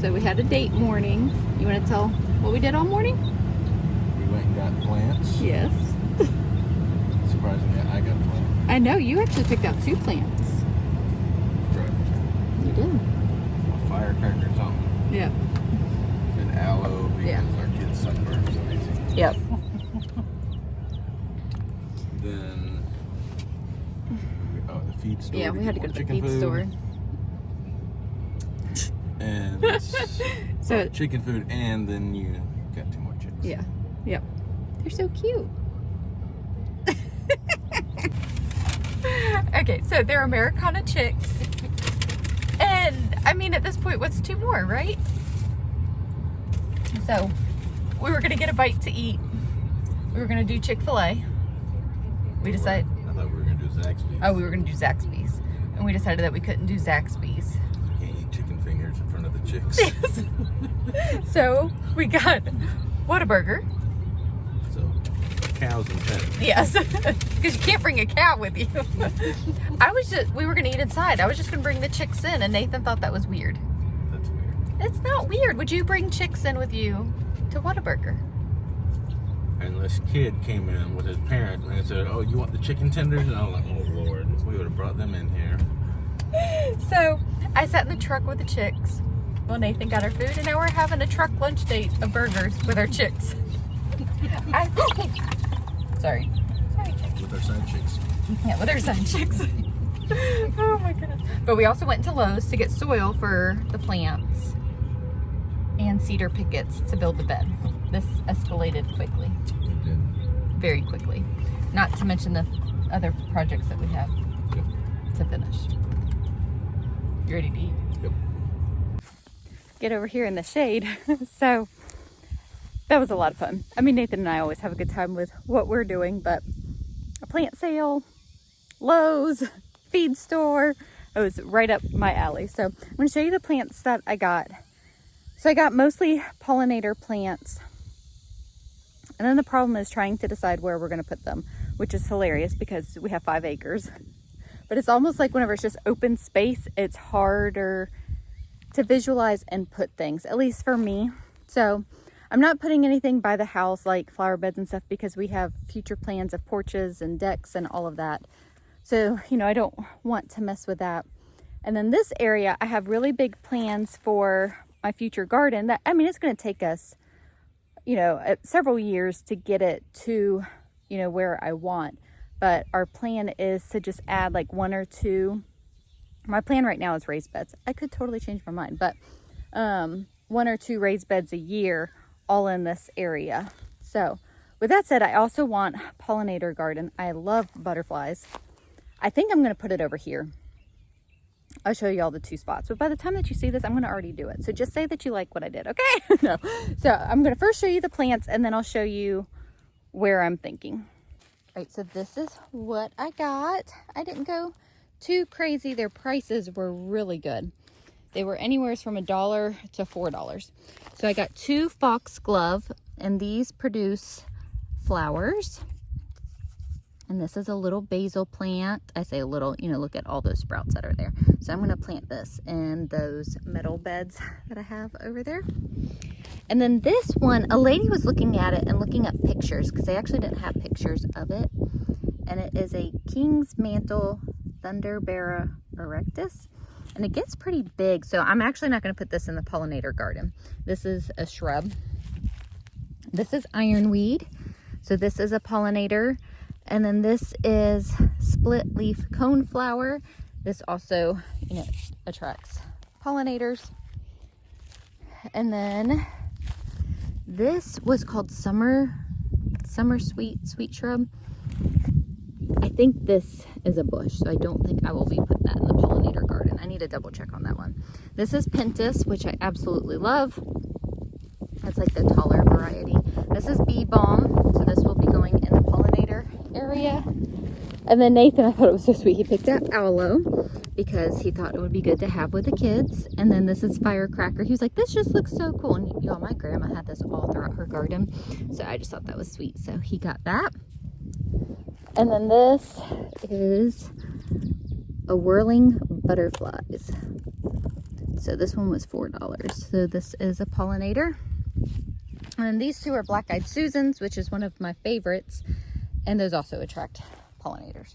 So we had a date morning. You want to tell what we did all morning? We went and got plants. Yes. Surprisingly, I got a plant. I know, you actually picked out 2 plants. You did. A firecracker or something. Yeah. And aloe because our kids sunburn so easy. Yep. Then, the feed store. Yeah, we had to go to the chicken feed store. And So chicken food, and then you got 2 more chicks. yeah. Yep. They're so cute. Okay, so they're Americana chicks. And I mean, at this point, what's 2 more, right? So we were gonna get a bite to eat. We were gonna do Chick-fil-A. We decided. I thought we were gonna do Zaxby's. Oh, we were gonna do Zaxby's, and we decided that we couldn't do Zaxby's. You can't eat chicken fingers in front of the chicks. Yes. So we got Whataburger. So cows and pets. Yes, because you can't bring a cow with you. We were gonna eat inside. I was just gonna bring the chicks in, and Nathan thought that was weird. That's weird. It's not weird. Would you bring chicks in with you to Whataburger? And this kid came in with his parents and said, "Oh, you want the chicken tenders?" And I was like, "Oh Lord, we would have brought them in here." So I sat in the truck with the chicks. Well, Nathan got our food, and now we're having a truck lunch date of burgers with our chicks. Sorry. Sorry, chicks. With our side chicks. Yeah, with our side chicks. Oh my goodness. But we also went to Lowe's to get soil for the plants and cedar pickets to build the bed. This escalated quickly. It did. Very quickly. Not to mention the other projects that we have Yep. to finish. You ready to eat? Yep. Get over here in the shade. So that was a lot of fun. I mean, Nathan and I always have a good time with what we're doing, but a plant sale, Lowe's, feed store, it was right up my alley. So I'm going to show you the plants that I got. So I got mostly pollinator plants. And then the problem is trying to decide where we're going to put them, which is hilarious because we have 5 acres. But it's almost like whenever it's just open space, it's harder to visualize and put things, at least for me. So I'm not putting anything by the house like flower beds and stuff because we have future plans of porches and decks and all of that. So, I don't want to mess with that. And then this area, I have really big plans for my future garden that, it's going to take us, several years to get it to, where I want. But our plan is to just add like 1 or 2. My plan right now is raised beds. I could totally change my mind, but 1 or 2 raised beds a year all in this area. So with that said, I also want pollinator garden. I love butterflies. I think I'm going to put it over here. I'll show you all the 2 spots, but by the time that you see this, I'm going to already do it. So just say that you like what I did, okay? No. So I'm going to first show you the plants, and then I'll show you where I'm thinking. All right, so this is what I got. I didn't go too crazy. Their prices were really good. They were anywhere from $1 to $4. So I got 2 foxglove, and these produce flowers. And this is a little basil plant. I say a little, look at all those sprouts that are there. So I'm going to plant this in those metal beds that I have over there. And then this one, a lady was looking at it and looking up pictures because they actually didn't have pictures of it. And it is a King's Mantle Thunderbera erectus. And it gets pretty big. So I'm actually not going to put this in the pollinator garden. This is a shrub. This is ironweed. So this is a pollinator. And then this is split leaf coneflower. This also, attracts pollinators. And then this was called summer sweet shrub. I think this is a bush, so I don't think I will be putting that in the pollinator garden. I need to double check on that one. This is pentas, which I absolutely love. That's like the taller variety. This is bee balm, so this will be going in the pollinator area. And then Nathan, I thought it was so sweet, he picked out aloe because he thought it would be good to have with the kids. And then this is firecracker. He was like, this just looks so cool. And y'all, my grandma had this all throughout her garden, so I just thought that was sweet, so he got that. And then this is a whirling butterflies. So this one was $4. So this is a pollinator. And these two are black-eyed Susans, which is one of my favorites. And those also attract pollinators.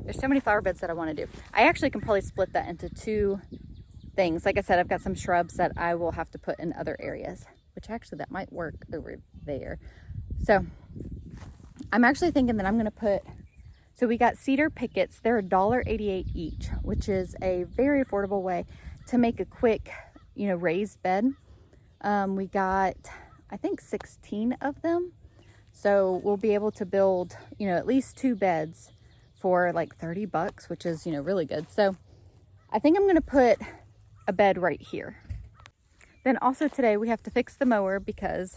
There's so many flower beds that I want to do. I actually can probably split that into two things. Like I said, I've got some shrubs that I will have to put in other areas, which actually that might work over there. So I'm actually thinking that I'm going to put, so we got cedar pickets. They're $1.88 each, which is a very affordable way to make a quick, you know, raised bed. We got, I think 16 of them. So we'll be able to build, you know, at least 2 beds for like $30, which is, you know, really good. So I think I'm going to put a bed right here. Then also today we have to fix the mower because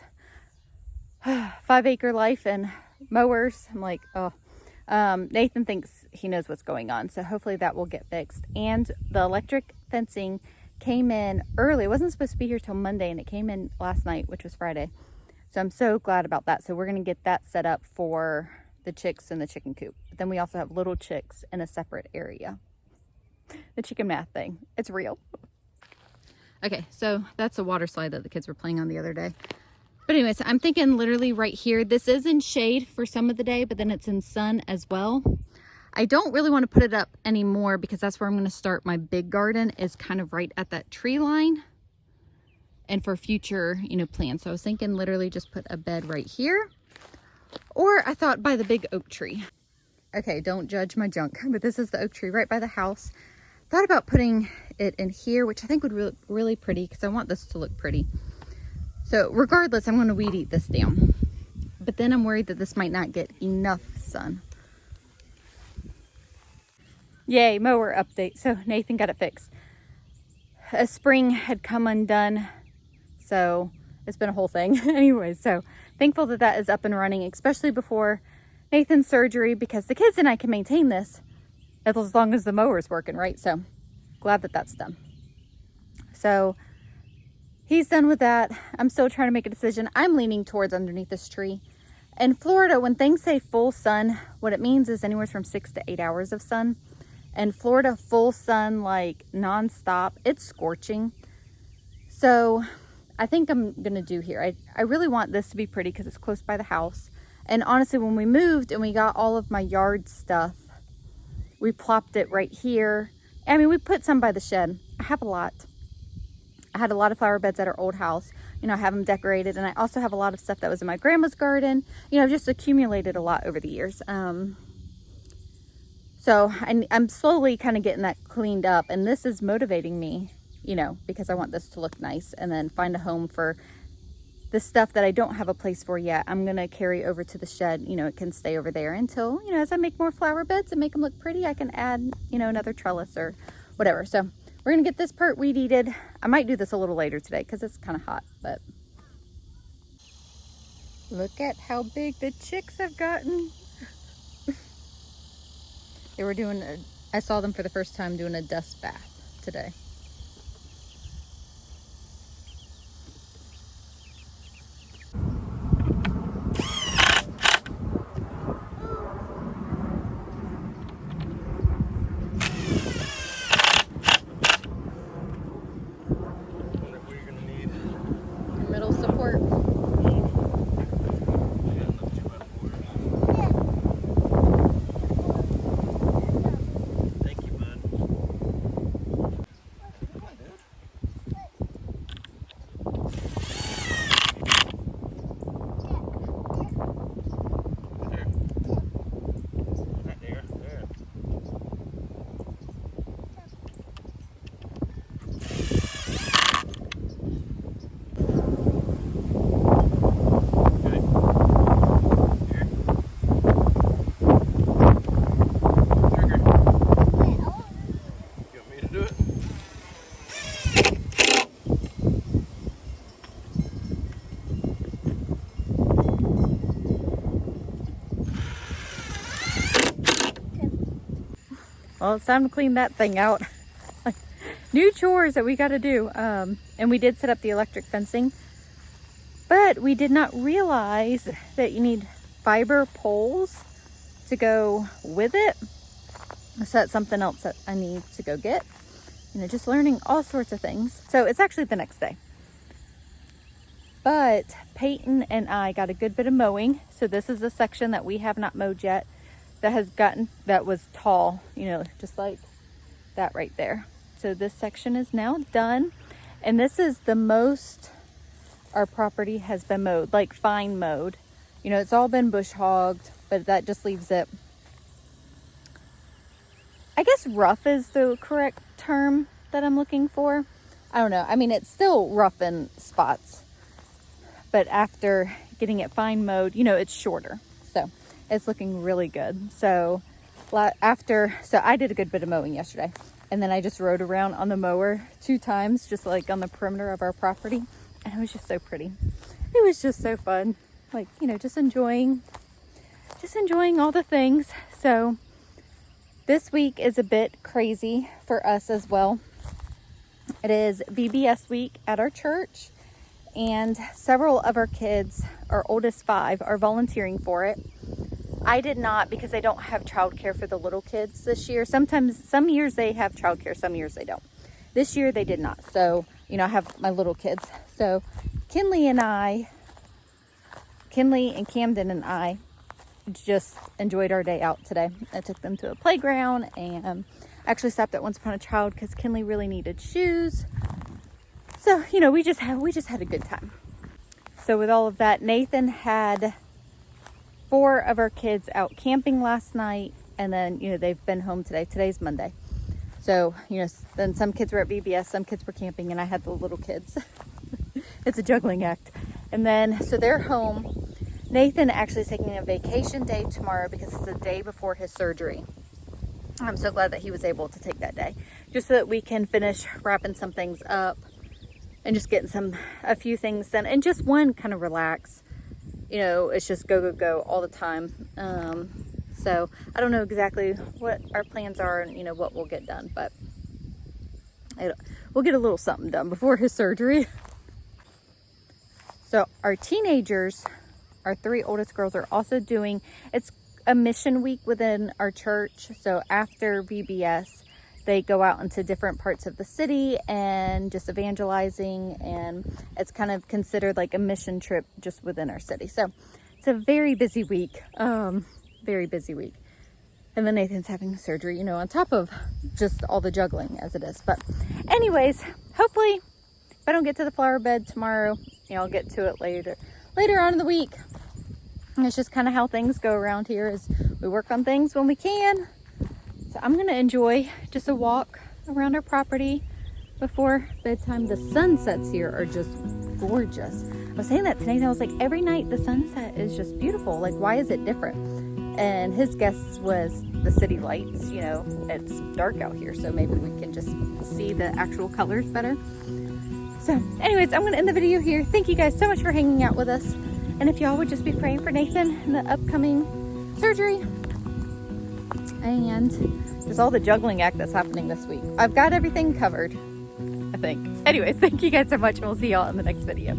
5-acre life and mowers. I'm like, oh, Nathan thinks he knows what's going on. So hopefully that will get fixed. And the electric fencing came in early. It wasn't supposed to be here till Monday, and it came in last night, which was Friday. So I'm so glad about that. So we're going to get that set up for the chicks in the chicken coop. But then we also have little chicks in a separate area. The chicken math thing. It's real. Okay, so that's a water slide that the kids were playing on the other day. But anyways, I'm thinking literally right here. This is in shade for some of the day, but then it's in sun as well. I don't really want to put it up anymore because that's where I'm going to start my big garden, is kind of right at that tree line. And for future, you know, plans. So I was thinking literally just put a bed right here. Or I thought by the big oak tree. Okay, don't judge my junk, but this is the oak tree right by the house. Thought about putting it in here, which I think would look really pretty because I want this to look pretty. So regardless, I'm going to weed eat this down. But then I'm worried that this might not get enough sun. Yay, mower update. So Nathan got it fixed. A spring had come undone. So it's been a whole thing. Anyway, so thankful that that is up and running, especially before Nathan's surgery, because the kids and I can maintain this as long as the mower's working, right? So glad that that's done. So he's done with that. I'm still trying to make a decision. I'm leaning towards underneath this tree. In Florida, when things say full sun, what it means is anywhere from 6 to 8 hours of sun. In Florida, full sun, like nonstop, it's scorching. So I think I'm gonna do here. I really want this to be pretty because it's close by the house. And honestly, when we moved and we got all of my yard stuff, we plopped it right here. I mean, we put some by the shed. I have a lot. I had a lot of flower beds at our old house. You know, I have them decorated. And I also have a lot of stuff that was in my grandma's garden. You know, I've just accumulated a lot over the years. So I'm slowly kind of getting that cleaned up. And this is motivating me, you know, because I want this to look nice. And then find a home for the stuff that I don't have a place for yet. I'm going to carry over to the shed. You know, it can stay over there until, you know, as I make more flower beds and make them look pretty, I can add, you know, another trellis or whatever. So we're going to get this part weed eated. I might do this a little later today because it's kind of hot, but look at how big the chicks have gotten. They were doing, I saw them for the first time doing a dust bath today. Well, it's time to clean that thing out. New chores that we got to do. And we did set up the electric fencing, but we did not realize that you need fiber poles to go with it. So that's something else that I need to go get. you know, just learning all sorts of things. So it's actually the next day. But Payton and I got a good bit of mowing. So this is a section that we have not mowed yet that was tall, you know, just like that right there. So this section is now done. And this is the most our property has been mowed, like fine mowed. You know, it's all been bush hogged, but that just leaves it, I guess rough is the correct term that I'm looking for. I don't know. I mean, it's still rough in spots, but after getting it fine mowed, you know, it's shorter. So it's looking really good. So I did a good bit of mowing yesterday, and then I just rode around on the mower 2 times, just like on the perimeter of our property. And it was just so pretty. It was just so fun. Like, you know, just enjoying all the things. So this week is a bit crazy for us as well. It is VBS week at our church, and several of our kids, our oldest 5, are volunteering for it. I did not, because I don't have childcare for the little kids this year. Some years they have childcare, some years they don't. This year they did not. So, you know, I have my little kids. So Kinley and Camden and I just enjoyed our day out today. I took them to a playground and actually stopped at Once Upon a Child because Kinley really needed shoes. So, you know, we just had a good time. So with all of that, Nathan had 4 of our kids out camping last night, and then, you know, they've been home today. Today's Monday. So, you know, then some kids were at VBS, some kids were camping, and I had the little kids. It's a juggling act. And then, so they're home. Nathan actually is taking a vacation day tomorrow because it's the day before his surgery. I'm so glad that he was able to take that day, just so that we can finish wrapping some things up and just getting a few things done, and just kind of relax. You know, it's just go, go, go all the time. So I don't know exactly what our plans are and, you know, what we'll get done, but we'll get a little something done before his surgery. So our teenagers, our 3 oldest girls, are also doing, it's a mission week within our church. So after VBS, they go out into different parts of the city and just evangelizing, and it's kind of considered like a mission trip just within our city. So it's a very busy week, very busy week. And then Nathan's having surgery, you know, on top of just all the juggling as it is. But anyways, hopefully if I don't get to the flower bed tomorrow, you know, I'll get to it later on in the week. And it's just kind of how things go around here, is we work on things when we can. So I'm going to enjoy just a walk around our property before bedtime. The sunsets here are just gorgeous. I was saying that today, and I was like, every night the sunset is just beautiful. Like, why is it different? And his guess was the city lights. You know, it's dark out here, so maybe we can just see the actual colors better. So anyways, I'm going to end the video here. Thank you guys so much for hanging out with us. And if y'all would just be praying for Nathan and the upcoming surgery and just all the juggling act that's happening this week. I've got everything covered, I think. Anyways, thank you guys so much, and we'll see y'all in the next video.